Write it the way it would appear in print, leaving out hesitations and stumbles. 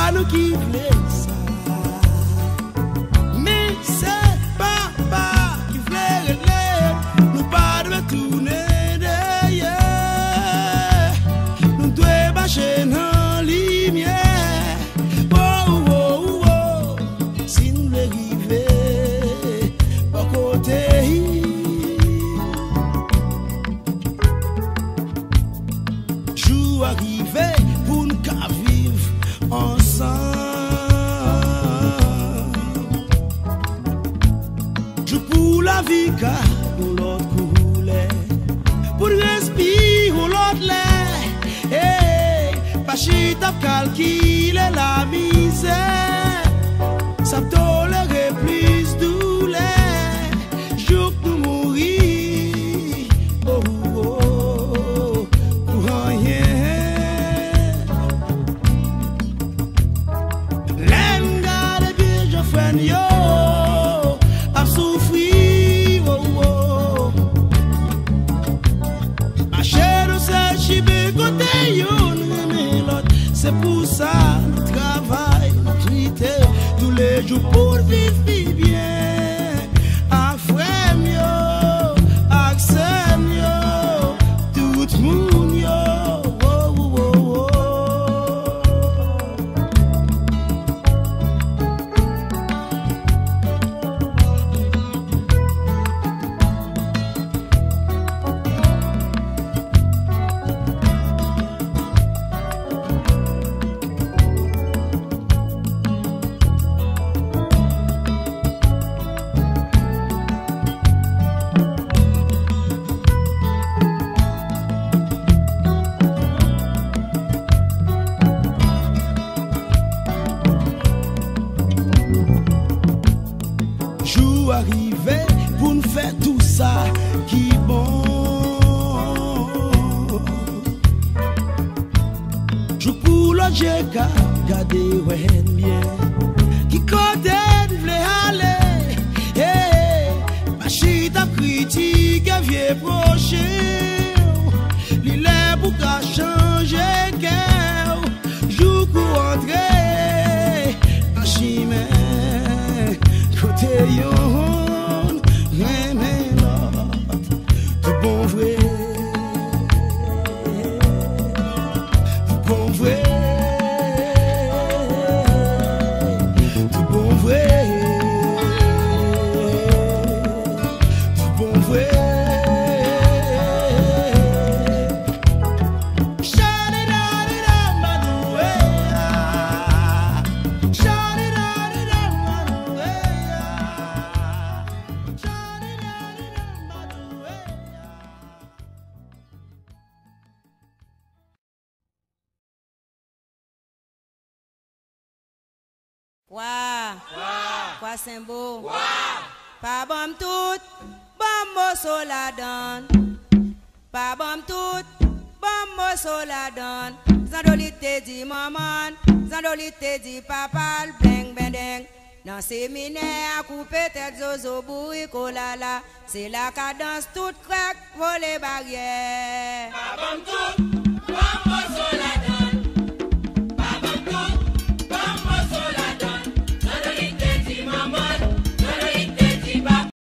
pas nous qui voulons ça. Mais c'est papa qui voulait régler. Nous pas de retourner derrière. Nous devons marcher dans la lumière. Oh, oh, oh, oh. Si nous voulons arriver à côté. Jour arrivé pour nous vivre ensemble. Jour pour la vie car nous l'autre couler. Pour respirer l'autre l'air. Hey, pas chita calculer la misère. Ça tolérer plus douleur. Jour pour mourir. Oh, oh, oh, pour rien. L'engade bien je fais yo. A souffrir. Oh, oh. Ma chère c'est chibé côté yo. C'est pour ça nous travaillons, nous tweetons tous les jours pour vivre bien. À frère yo, à sœur yo, tout le monde yo. Oh, oh, oh, oh. Jour arrivé pour nous faire tout ça qui bon. Jour pour le Jeka, garder bien. Qui côté voulait aller. Hey, ma chita critique vieux prochain. L'île pour qu'à changer cœur. Jour pour entrer en chimère. Côté yon, mais l'autre, tout bon vrai, tout bon vrai, tout bon vrai, tout bon vrai. Quoi c'est beau? Pas bon tout, bon morceau la donne. Pas bon tout, bon morceau la donne. Zandolite dit maman, zandolite dit papa, le bling bendeng. Dans séminaire, couper tête zozo bourri kolala. C'est la cadence toute craque, voler barrière. Pas bon tout.